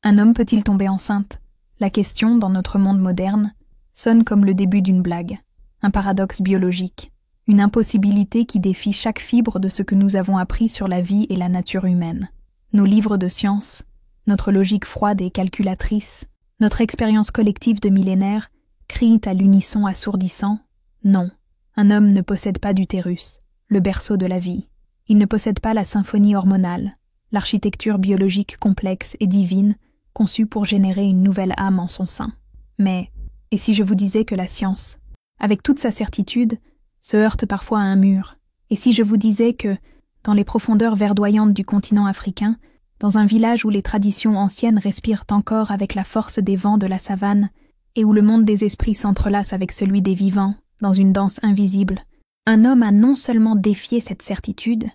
Un homme peut-il tomber enceinte? La question, dans notre monde moderne, sonne comme le début d'une blague, un paradoxe biologique, une impossibilité qui défie chaque fibre de ce que nous avons appris sur la vie et la nature humaine. Nos livres de science, notre logique froide et calculatrice, notre expérience collective de millénaires crient à l'unisson assourdissant « Non, un homme ne possède pas d'utérus, le berceau de la vie. Il ne possède pas la symphonie hormonale, l'architecture biologique complexe et divine conçue pour générer une nouvelle âme en son sein. Mais, et si je vous disais que la science, avec toute sa certitude, se heurte parfois à un mur? Et si je vous disais que, dans les profondeurs verdoyantes du continent africain, dans un village où les traditions anciennes respirent encore avec la force des vents de la savane et où le monde des esprits s'entrelace avec celui des vivants, dans une danse invisible, un homme a non seulement défié cette certitude,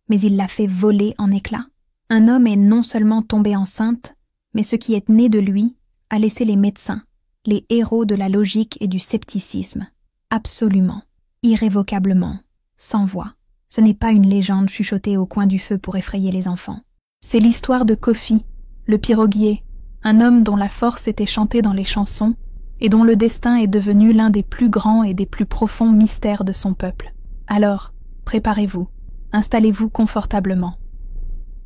mais il l'a fait voler en éclats. Un homme est non seulement tombé enceinte, mais ce qui est né de lui a laissé les médecins, les héros de la logique et du scepticisme, absolument, irrévocablement, sans voix. Ce n'est pas une légende chuchotée au coin du feu pour effrayer les enfants. C'est l'histoire de Kofi, le piroguier, un homme dont la force était chantée dans les chansons et dont le destin est devenu l'un des plus grands et des plus profonds mystères de son peuple. Alors, préparez-vous, installez-vous confortablement.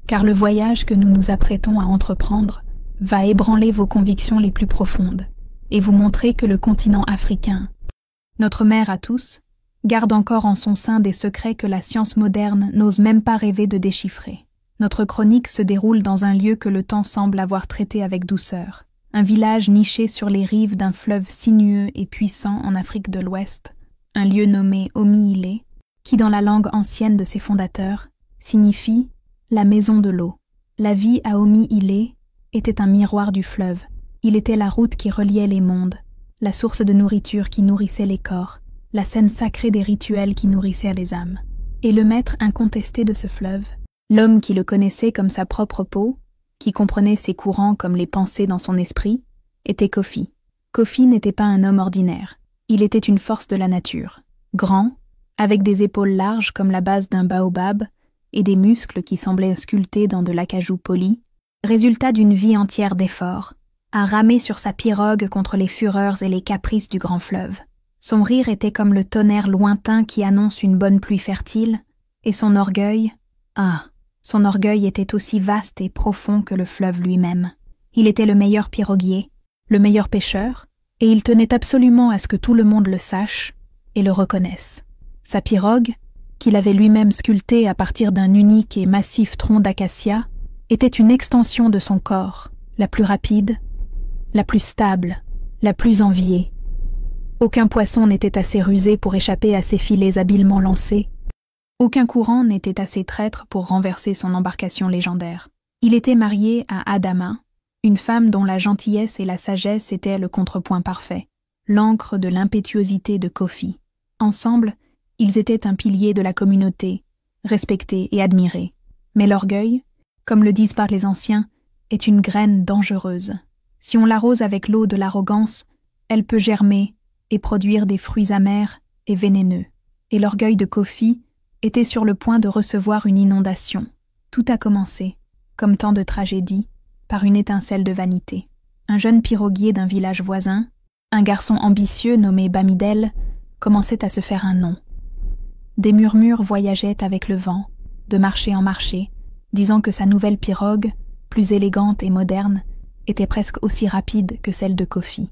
Car le voyage que nous nous apprêtons à entreprendre va ébranler vos convictions les plus profondes et vous montrer que le continent africain, notre mère à tous, garde encore en son sein des secrets que la science moderne n'ose même pas rêver de déchiffrer. Notre chronique se déroule dans un lieu que le temps semble avoir traité avec douceur, un village niché sur les rives d'un fleuve sinueux et puissant en Afrique de l'Ouest, un lieu nommé Omi-Ilé, qui dans la langue ancienne de ses fondateurs signifie « la maison de l'eau ». La vie à Omi-Ilé était un miroir du fleuve, il était la route qui reliait les mondes, la source de nourriture qui nourrissait les corps, la scène sacrée des rituels qui nourrissaient les âmes. Et le maître incontesté de ce fleuve, l'homme qui le connaissait comme sa propre peau, qui comprenait ses courants comme les pensées dans son esprit, était Kofi. Kofi n'était pas un homme ordinaire, il était une force de la nature, grand, avec des épaules larges comme la base d'un baobab et des muscles qui semblaient sculptés dans de l'acajou poli, résultat d'une vie entière d'efforts, à ramer sur sa pirogue contre les fureurs et les caprices du grand fleuve. Son rire était comme le tonnerre lointain qui annonce une bonne pluie fertile, et son orgueil, son orgueil était aussi vaste et profond que le fleuve lui-même. Il était le meilleur piroguier, le meilleur pêcheur, et il tenait absolument à ce que tout le monde le sache et le reconnaisse. Sa pirogue, qu'il avait lui-même sculptée à partir d'un unique et massif tronc d'acacia, était une extension de son corps, la plus rapide, la plus stable, la plus enviée. Aucun poisson n'était assez rusé pour échapper à ses filets habilement lancés. Aucun courant n'était assez traître pour renverser son embarcation légendaire. Il était marié à Adama, une femme dont la gentillesse et la sagesse étaient le contrepoint parfait, l'encre de l'impétuosité de Kofi. Ensemble, ils étaient un pilier de la communauté, respecté et admiré. Mais l'orgueil, comme le disent par les anciens, est une graine dangereuse. Si on l'arrose avec l'eau de l'arrogance, elle peut germer et produire des fruits amers et vénéneux. Et l'orgueil de Kofi était sur le point de recevoir une inondation. Tout a commencé, comme tant de tragédies, par une étincelle de vanité. Un jeune piroguier d'un village voisin, un garçon ambitieux nommé Bamidel, commençait à se faire un nom. Des murmures voyageaient avec le vent, de marché en marché, disant que sa nouvelle pirogue, plus élégante et moderne, était presque aussi rapide que celle de Kofi.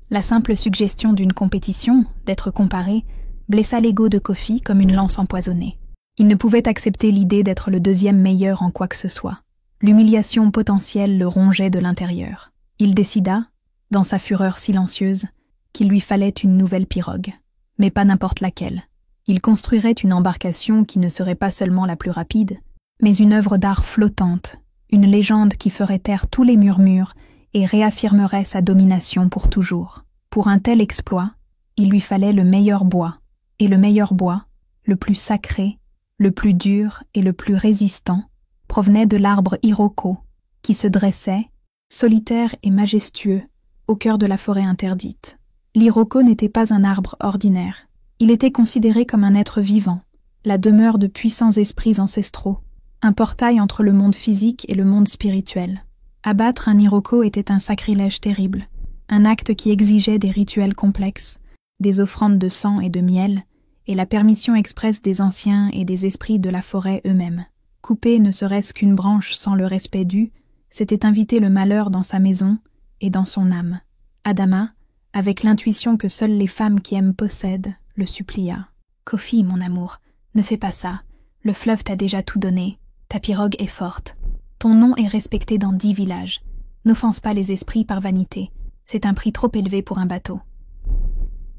La simple suggestion d'une compétition, d'être comparé, blessa l'ego de Kofi comme une lance empoisonnée. Il ne pouvait accepter l'idée d'être le deuxième meilleur en quoi que ce soit. L'humiliation potentielle le rongeait de l'intérieur. Il décida, dans sa fureur silencieuse, qu'il lui fallait une nouvelle pirogue, mais pas n'importe laquelle. Il construirait une embarcation qui ne serait pas seulement la plus rapide, mais une œuvre d'art flottante, une légende qui ferait taire tous les murmures et réaffirmerait sa domination pour toujours. Pour un tel exploit, il lui fallait le meilleur bois, et le meilleur bois, le plus sacré, le plus dur et le plus résistant, provenait de l'arbre Iroko, qui se dressait, solitaire et majestueux, au cœur de la forêt interdite. L'Iroko n'était pas un arbre ordinaire. Il était considéré comme un être vivant, la demeure de puissants esprits ancestraux, un portail entre le monde physique et le monde spirituel. Abattre un Iroko était un sacrilège terrible, un acte qui exigeait des rituels complexes, des offrandes de sang et de miel, et la permission expresse des anciens et des esprits de la forêt eux-mêmes. Couper ne serait-ce qu'une branche sans le respect dû, c'était inviter le malheur dans sa maison et dans son âme. Adama, avec l'intuition que seules les femmes qui aiment possèdent, le supplia. « Kofi, mon amour, ne fais pas ça. Le fleuve t'a déjà tout donné. Ta pirogue est forte. Ton nom est respecté dans 10 villages. N'offense pas les esprits par vanité. C'est un prix trop élevé pour un bateau. »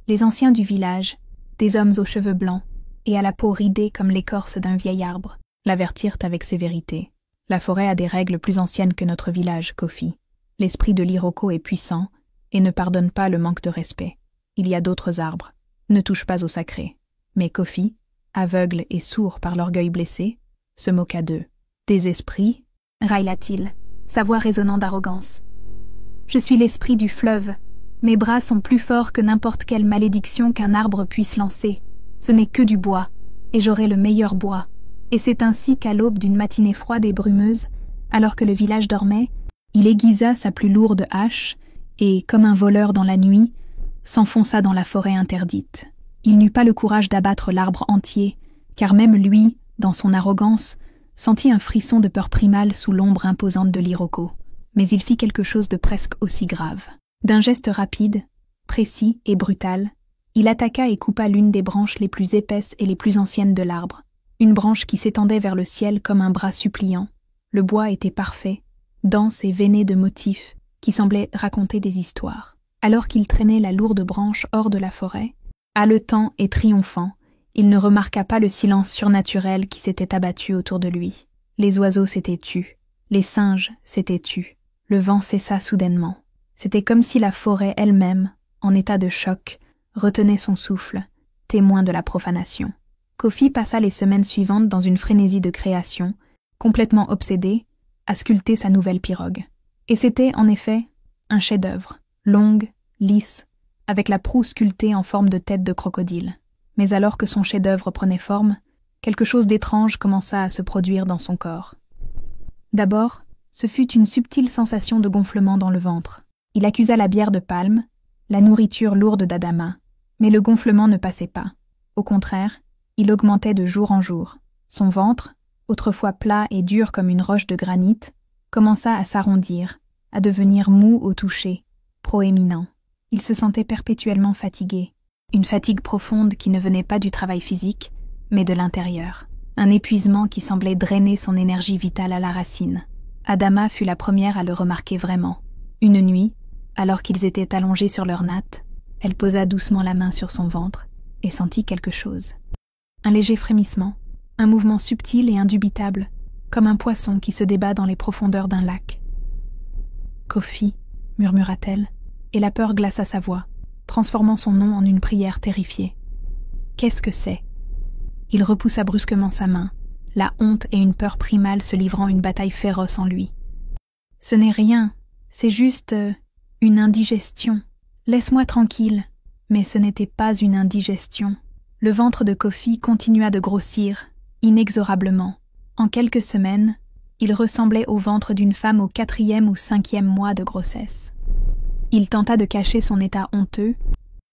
Les anciens du village, des hommes aux cheveux blancs et à la peau ridée comme l'écorce d'un vieil arbre, l'avertirent avec sévérité. « La forêt a des règles plus anciennes que notre village, Kofi. L'esprit de l'Iroko est puissant et ne pardonne pas le manque de respect. Il y a d'autres arbres. Ne touche pas au sacré. » Mais Kofi, aveugle et sourd par l'orgueil blessé, se moqua d'eux. « Des esprits » railla-t-il, sa voix résonnant d'arrogance. « Je suis l'esprit du fleuve. Mes bras sont plus forts que n'importe quelle malédiction qu'un arbre puisse lancer. Ce n'est que du bois, et j'aurai le meilleur bois. » Et c'est ainsi qu'à l'aube d'une matinée froide et brumeuse, alors que le village dormait, il aiguisa sa plus lourde hache et, comme un voleur dans la nuit, s'enfonça dans la forêt interdite. Il n'eut pas le courage d'abattre l'arbre entier, car même lui, dans son arrogance, sentit un frisson de peur primale sous l'ombre imposante de l'Iroko. Mais il fit quelque chose de presque aussi grave. D'un geste rapide, précis et brutal, il attaqua et coupa l'une des branches les plus épaisses et les plus anciennes de l'arbre. Une branche qui s'étendait vers le ciel comme un bras suppliant. Le bois était parfait, dense et veiné de motifs qui semblaient raconter des histoires. Alors qu'il traînait la lourde branche hors de la forêt, haletant et triomphant, il ne remarqua pas le silence surnaturel qui s'était abattu autour de lui. Les oiseaux s'étaient tus, les singes s'étaient tus, le vent cessa soudainement. C'était comme si la forêt elle-même, en état de choc, retenait son souffle, témoin de la profanation. Kofi passa les semaines suivantes dans une frénésie de création, complètement obsédé, à sculpter sa nouvelle pirogue. Et c'était, en effet, un chef-d'œuvre, longue, lisse, avec la proue sculptée en forme de tête de crocodile. Mais alors que son chef-d'œuvre prenait forme, quelque chose d'étrange commença à se produire dans son corps. D'abord, ce fut une subtile sensation de gonflement dans le ventre. Il accusa la bière de palme, la nourriture lourde d'Adama, mais le gonflement ne passait pas. Au contraire, il augmentait de jour en jour. Son ventre, autrefois plat et dur comme une roche de granit, commença à s'arrondir, à devenir mou au toucher, proéminent. Il se sentait perpétuellement fatigué, une fatigue profonde qui ne venait pas du travail physique, mais de l'intérieur. Un épuisement qui semblait drainer son énergie vitale à la racine. Adama fut la première à le remarquer vraiment. Une nuit, alors qu'ils étaient allongés sur leur natte, elle posa doucement la main sur son ventre et sentit quelque chose. Un léger frémissement, un mouvement subtil et indubitable, comme un poisson qui se débat dans les profondeurs d'un lac. « Kofi » murmura-t-elle, et la peur glaça sa voix, transformant son nom en une prière terrifiée. « Qu'est-ce que c'est » Il repoussa brusquement sa main, la honte et une peur primale se livrant une bataille féroce en lui. « Ce n'est rien, c'est juste une indigestion. Laisse-moi tranquille. » Mais ce n'était pas une indigestion. Le ventre de Kofi continua de grossir, inexorablement. En quelques semaines, il ressemblait au ventre d'une femme au 4e ou 5e mois de grossesse. Il tenta de cacher son état honteux,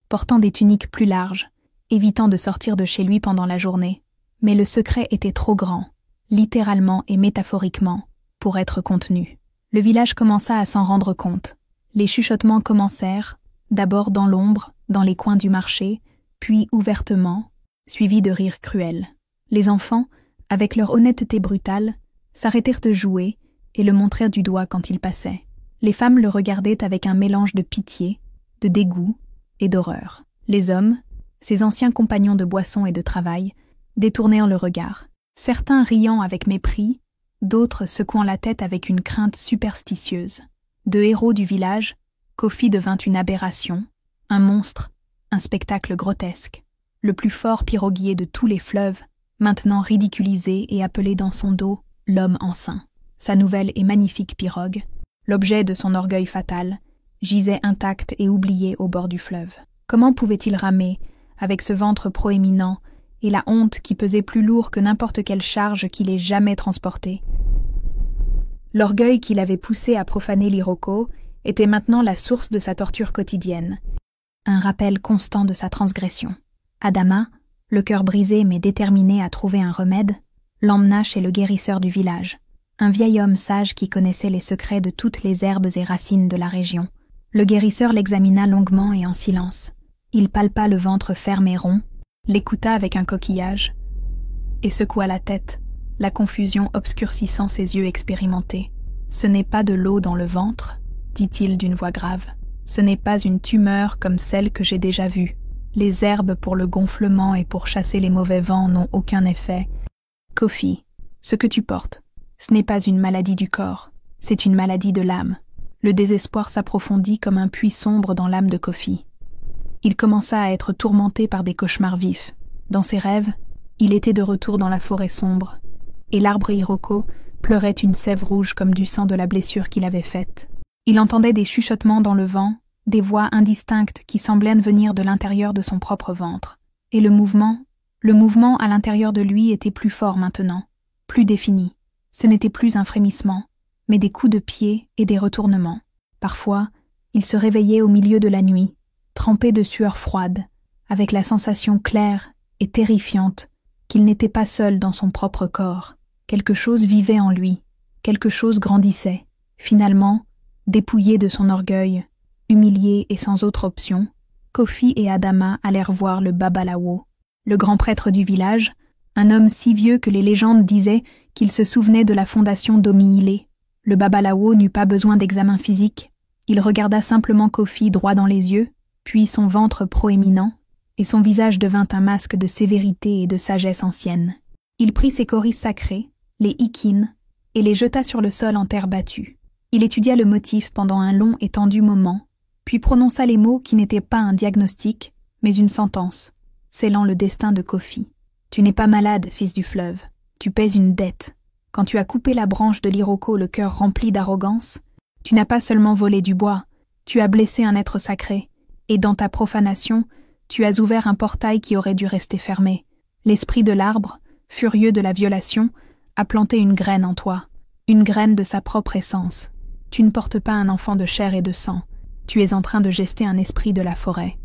portant des tuniques plus larges, évitant de sortir de chez lui pendant la journée. Mais le secret était trop grand, littéralement et métaphoriquement, pour être contenu. Le village commença à s'en rendre compte. Les chuchotements commencèrent, d'abord dans l'ombre, dans les coins du marché, puis ouvertement, suivis de rires cruels. Les enfants, avec leur honnêteté brutale, s'arrêtèrent de jouer et le montrèrent du doigt quand il passait. Les femmes le regardaient avec un mélange de pitié, de dégoût et d'horreur. Les hommes, ses anciens compagnons de boisson et de travail, détournèrent le regard, certains riant avec mépris, d'autres secouant la tête avec une crainte superstitieuse. De héros du village, Kofi devint une aberration, un monstre, un spectacle grotesque, le plus fort piroguier de tous les fleuves, maintenant ridiculisé et appelé dans son dos l'homme enceint. Sa nouvelle et magnifique pirogue, l'objet de son orgueil fatal, gisait intacte et oublié au bord du fleuve. Comment pouvait-il ramer, avec ce ventre proéminent et la honte qui pesait plus lourd que n'importe quelle charge qu'il ait jamais transportée? L'orgueil qui l'avait poussé à profaner l'Iroko était maintenant la source de sa torture quotidienne, un rappel constant de sa transgression. Adama, le cœur brisé mais déterminé à trouver un remède, l'emmena chez le guérisseur du village, un vieil homme sage qui connaissait les secrets de toutes les herbes et racines de la région. Le guérisseur l'examina longuement et en silence. Il palpa le ventre ferme et rond, l'écouta avec un coquillage, et secoua la tête, la confusion obscurcissant ses yeux expérimentés. « Ce n'est pas de l'eau dans le ventre, dit-il d'une voix grave. Ce n'est pas une tumeur comme celle que j'ai déjà vue. Les herbes pour le gonflement et pour chasser les mauvais vents n'ont aucun effet. Kofi, ce que tu portes, ce n'est pas une maladie du corps, c'est une maladie de l'âme. » Le désespoir s'approfondit comme un puits sombre dans l'âme de Kofi. Il commença à être tourmenté par des cauchemars vifs. Dans ses rêves, il était de retour dans la forêt sombre, et l'arbre Iroko pleurait une sève rouge comme du sang de la blessure qu'il avait faite. Il entendait des chuchotements dans le vent, des voix indistinctes qui semblaient venir de l'intérieur de son propre ventre. Et le mouvement à l'intérieur de lui était plus fort maintenant, plus défini. Ce n'était plus un frémissement, mais des coups de pied et des retournements. Parfois, il se réveillait au milieu de la nuit, trempé de sueur froide, avec la sensation claire et terrifiante qu'il n'était pas seul dans son propre corps. Quelque chose vivait en lui, quelque chose grandissait. Finalement, dépouillé de son orgueil, humilié et sans autre option, Kofi et Adama allèrent voir le Babalawo, le grand prêtre du village, un homme si vieux que les légendes disaient qu'il se souvenait de la fondation d'Omiilé. Le Babalawo n'eut pas besoin d'examen physique, il regarda simplement Kofi droit dans les yeux, puis son ventre proéminent, et son visage devint un masque de sévérité et de sagesse ancienne. Il prit ses coris sacrés, les ikines, et les jeta sur le sol en terre battue. Il étudia le motif pendant un long et tendu moment, puis prononça les mots qui n'étaient pas un diagnostic, mais une sentence, scellant le destin de Kofi. « Tu n'es pas malade, fils du fleuve, tu paies une dette. Quand tu as coupé la branche de l'Iroko le cœur rempli d'arrogance, tu n'as pas seulement volé du bois, tu as blessé un être sacré, et dans ta profanation, tu as ouvert un portail qui aurait dû rester fermé. L'esprit de l'arbre, furieux de la violation, a planté une graine en toi, une graine de sa propre essence. Tu ne portes pas un enfant de chair et de sang, tu es en train de gester un esprit de la forêt. »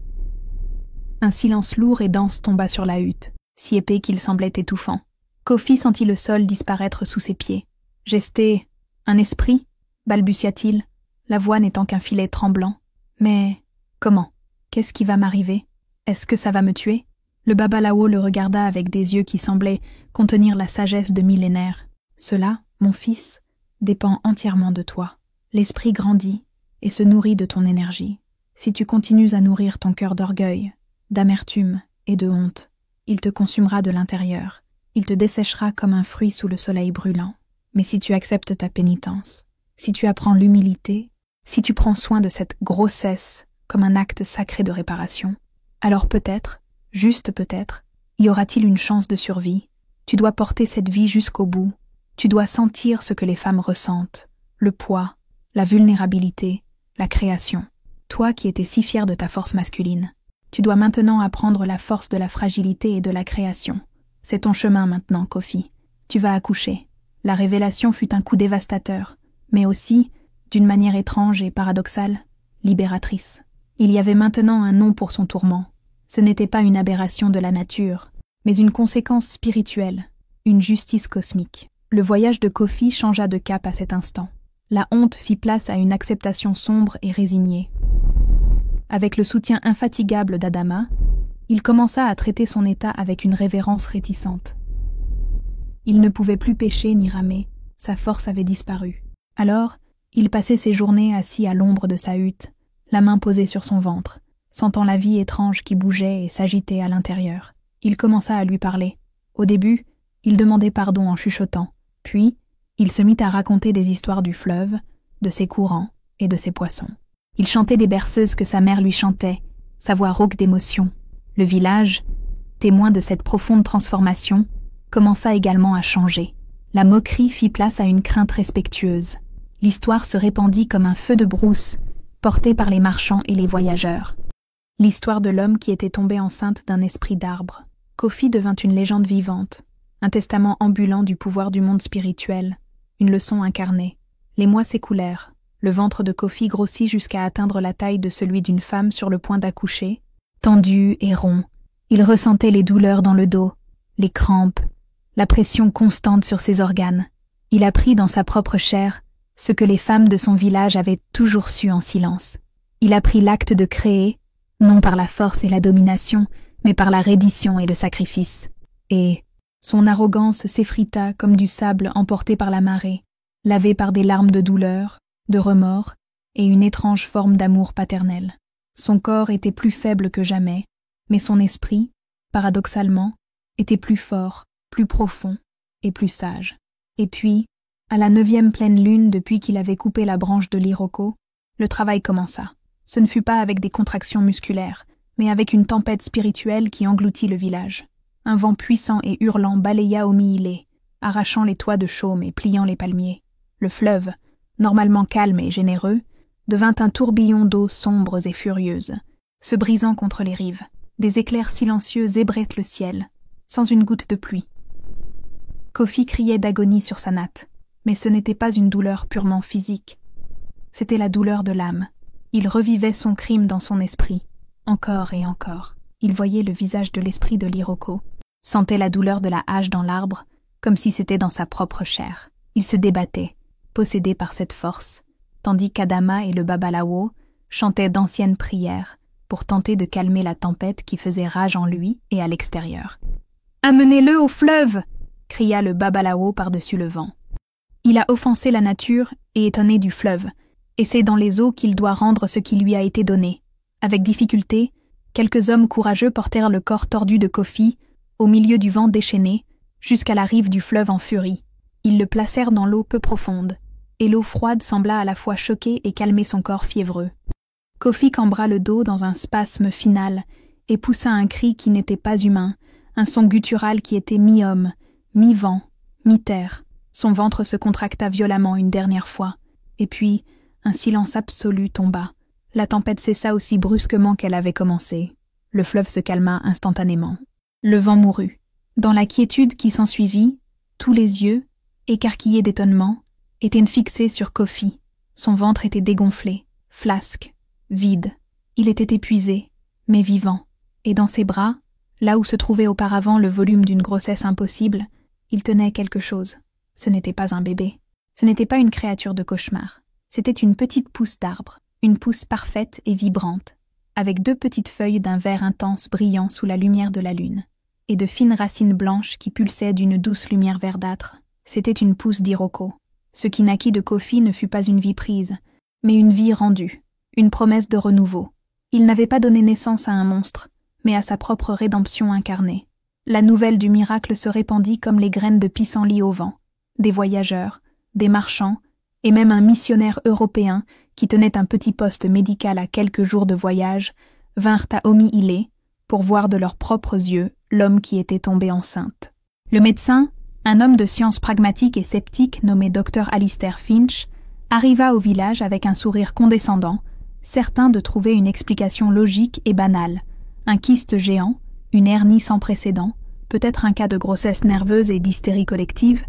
Un silence lourd et dense tomba sur la hutte, si épais qu'il semblait étouffant. Kofi sentit le sol disparaître sous ses pieds. « Gester un esprit ?» balbutia-t-il, la voix n'étant qu'un filet tremblant. « Mais comment? Qu'est-ce qui va m'arriver? Est-ce que ça va me tuer ?» Le Babalawo le regarda avec des yeux qui semblaient contenir la sagesse de millénaires. « Cela, mon fils, dépend entièrement de toi. L'esprit grandit et se nourrit de ton énergie. Si tu continues à nourrir ton cœur d'orgueil, d'amertume et de honte, il te consumera de l'intérieur. Il te desséchera comme un fruit sous le soleil brûlant. Mais si tu acceptes ta pénitence, si tu apprends l'humilité, si tu prends soin de cette grossesse comme un acte sacré de réparation, alors peut-être, juste peut-être, y aura-t-il une chance de survie. Tu dois porter cette vie jusqu'au bout. Tu dois sentir ce que les femmes ressentent, le poids, la vulnérabilité, la création. Toi qui étais si fier de ta force masculine, tu dois maintenant apprendre la force de la fragilité et de la création. C'est ton chemin maintenant, Kofi. Tu vas accoucher. La révélation fut un coup dévastateur, mais aussi, d'une manière étrange et paradoxale, libératrice. Il y avait maintenant un nom pour son tourment. Ce n'était pas une aberration de la nature, mais une conséquence spirituelle, une justice cosmique. Le voyage de Kofi changea de cap à cet instant. La honte fit place à une acceptation sombre et résignée. Avec le soutien infatigable d'Adama, il commença à traiter son état avec une révérence réticente. Il ne pouvait plus pêcher ni ramer, sa force avait disparu. Alors, il passait ses journées assis à l'ombre de sa hutte, la main posée sur son ventre, sentant la vie étrange qui bougeait et s'agitait à l'intérieur. Il commença à lui parler. Au début, il demandait pardon en chuchotant. Puis, il se mit à raconter des histoires du fleuve, de ses courants et de ses poissons. Il chantait des berceuses que sa mère lui chantait, sa voix rauque d'émotion. Le village, témoin de cette profonde transformation, commença également à changer. La moquerie fit place à une crainte respectueuse. L'histoire se répandit comme un feu de brousse, porté par les marchands et les voyageurs. L'histoire de l'homme qui était tombé enceinte d'un esprit d'arbre. Kofi devint une légende vivante, un testament ambulant du pouvoir du monde spirituel, une leçon incarnée. Les mois s'écoulèrent. Le ventre de Kofi grossit jusqu'à atteindre la taille de celui d'une femme sur le point d'accoucher. Tendu et rond, il ressentait les douleurs dans le dos, les crampes, la pression constante sur ses organes. Il apprit dans sa propre chair ce que les femmes de son village avaient toujours su en silence. Il apprit l'acte de créer, non par la force et la domination, mais par la reddition et le sacrifice. Et son arrogance s'effrita comme du sable emporté par la marée, lavé par des larmes de douleur, de remords et une étrange forme d'amour paternel. Son corps était plus faible que jamais, mais son esprit, paradoxalement, était plus fort, plus profond et plus sage. Et puis, à la 9e pleine lune depuis qu'il avait coupé la branche de l'Iroko, le travail commença. Ce ne fut pas avec des contractions musculaires, mais avec une tempête spirituelle qui engloutit le village. Un vent puissant et hurlant balaya Omi-Ilé, arrachant les toits de chaume et pliant les palmiers. Le fleuve, normalement calme et généreux, devint un tourbillon d'eau sombres et furieuses, se brisant contre les rives. Des éclairs silencieux ébrettent le ciel, sans une goutte de pluie. Kofi criait d'agonie sur sa natte, mais ce n'était pas une douleur purement physique. C'était la douleur de l'âme. Il revivait son crime dans son esprit, encore et encore. Il voyait le visage de l'esprit de l'Iroko, sentait la douleur de la hache dans l'arbre, comme si c'était dans sa propre chair. Il se débattait, possédé par cette force, tandis qu'Adama et le Babalawo chantaient d'anciennes prières pour tenter de calmer la tempête qui faisait rage en lui et à l'extérieur. « Amenez-le au fleuve !» cria le Babalawo par-dessus le vent. Il a offensé la nature et étonné du fleuve, et c'est dans les eaux qu'il doit rendre ce qui lui a été donné. Avec difficulté, quelques hommes courageux portèrent le corps tordu de Kofi, au milieu du vent déchaîné, jusqu'à la rive du fleuve en furie. Ils le placèrent dans l'eau peu profonde, et l'eau froide sembla à la fois choquer et calmer son corps fiévreux. Kofi cambra le dos dans un spasme final et poussa un cri qui n'était pas humain, un son guttural qui était mi-homme, mi-vent, mi-terre. Son ventre se contracta violemment une dernière fois, et puis un silence absolu tomba. La tempête cessa aussi brusquement qu'elle avait commencé. Le fleuve se calma instantanément. Le vent mourut. Dans la quiétude qui s'ensuivit, tous les yeux, écarquillés d'étonnement, étaient fixés sur Kofi. Son ventre était dégonflé, flasque, vide. Il était épuisé, mais vivant. Et dans ses bras, là où se trouvait auparavant le volume d'une grossesse impossible, il tenait quelque chose. Ce n'était pas un bébé. Ce n'était pas une créature de cauchemar. C'était une petite pousse d'arbre, une pousse parfaite et vibrante, avec 2 petites feuilles d'un vert intense brillant sous la lumière de la lune, et de fines racines blanches qui pulsaient d'une douce lumière verdâtre. C'était une pousse d'Iroko. Ce qui naquit de Kofi ne fut pas une vie prise, mais une vie rendue, une promesse de renouveau. Il n'avait pas donné naissance à un monstre, mais à sa propre rédemption incarnée. La nouvelle du miracle se répandit comme les graines de pissenlit au vent. Des voyageurs, des marchands, et même un missionnaire européen qui tenait un petit poste médical à quelques jours de voyage, vinrent à Omi-Ilé pour voir de leurs propres yeux l'homme qui était tombé enceinte. Le médecin, un homme de science pragmatique et sceptique nommé Dr Alistair Finch, arriva au village avec un sourire condescendant, certain de trouver une explication logique et banale. Un kyste géant, une hernie sans précédent, peut-être un cas de grossesse nerveuse et d'hystérie collective.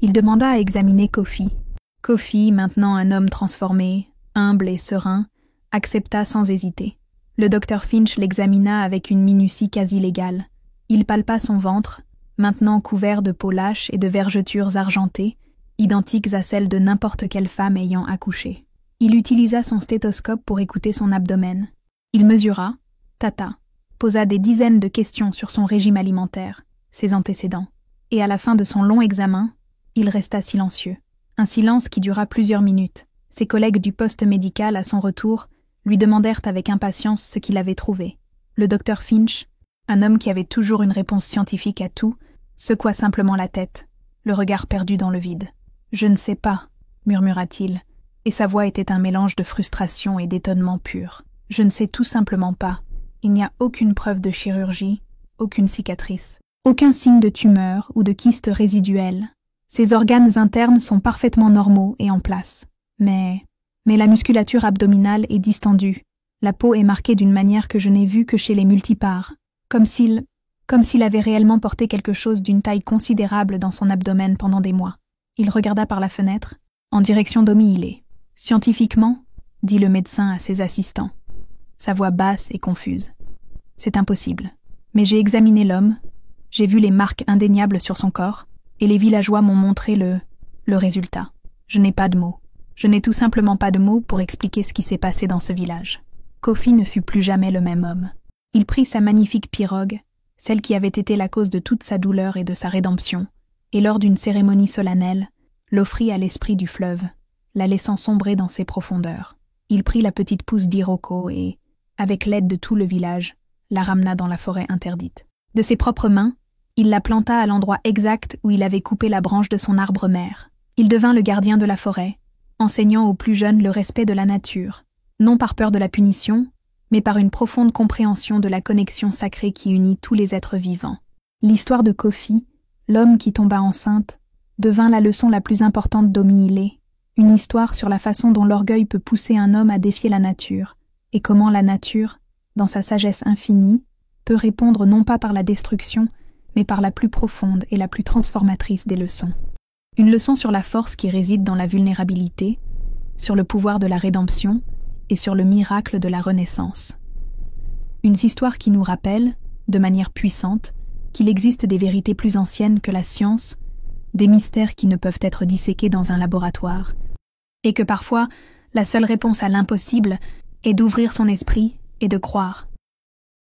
Il demanda à examiner Kofi. Kofi, maintenant un homme transformé, humble et serein, accepta sans hésiter. Le docteur Finch l'examina avec une minutie quasi légale. Il palpa son ventre, maintenant couvert de peau lâche et de vergetures argentées, identiques à celles de n'importe quelle femme ayant accouché. Il utilisa son stéthoscope pour écouter son abdomen. Il mesura, tâta, posa des dizaines de questions sur son régime alimentaire, ses antécédents, et à la fin de son long examen, il resta silencieux. Un silence qui dura plusieurs minutes. Ses collègues du poste médical, à son retour, lui demandèrent avec impatience ce qu'il avait trouvé. Le docteur Finch, un homme qui avait toujours une réponse scientifique à tout, secoua simplement la tête, le regard perdu dans le vide. « Je ne sais pas », murmura-t-il, et sa voix était un mélange de frustration et d'étonnement pur. « Je ne sais tout simplement pas. Il n'y a aucune preuve de chirurgie, aucune cicatrice, aucun signe de tumeur ou de kyste résiduel. Ses organes internes sont parfaitement normaux et en place. Mais la musculature abdominale est distendue. La peau est marquée d'une manière que je n'ai vue que chez les multipares, comme s'il avait réellement porté quelque chose d'une taille considérable dans son abdomen pendant des mois. » Il regarda par la fenêtre, en direction d'Omi-Ilé. Scientifiquement, dit le médecin à ses assistants, sa voix basse et confuse. C'est impossible. Mais j'ai examiné l'homme, j'ai vu les marques indéniables sur son corps, et les villageois m'ont montré le résultat. Je n'ai pas de mots. Je n'ai tout simplement pas de mots pour expliquer ce qui s'est passé dans ce village. Kofi ne fut plus jamais le même homme. Il prit sa magnifique pirogue, celle qui avait été la cause de toute sa douleur et de sa rédemption, et lors d'une cérémonie solennelle, l'offrit à l'esprit du fleuve, la laissant sombrer dans ses profondeurs. Il prit la petite pousse d'Iroko et, avec l'aide de tout le village, la ramena dans la forêt interdite. De ses propres mains, il la planta à l'endroit exact où il avait coupé la branche de son arbre mère. Il devint le gardien de la forêt, enseignant aux plus jeunes le respect de la nature, non par peur de la punition, mais par une profonde compréhension de la connexion sacrée qui unit tous les êtres vivants. L'histoire de Kofi, l'homme qui tomba enceinte, devint la leçon la plus importante d'Omi-Ilé, une histoire sur la façon dont l'orgueil peut pousser un homme à défier la nature, et comment la nature, dans sa sagesse infinie, peut répondre non pas par la destruction, mais par la plus profonde et la plus transformatrice des leçons. Une leçon sur la force qui réside dans la vulnérabilité, sur le pouvoir de la rédemption et sur le miracle de la renaissance. Une histoire qui nous rappelle, de manière puissante, qu'il existe des vérités plus anciennes que la science, des mystères qui ne peuvent être disséqués dans un laboratoire, et que parfois, la seule réponse à l'impossible est d'ouvrir son esprit et de croire.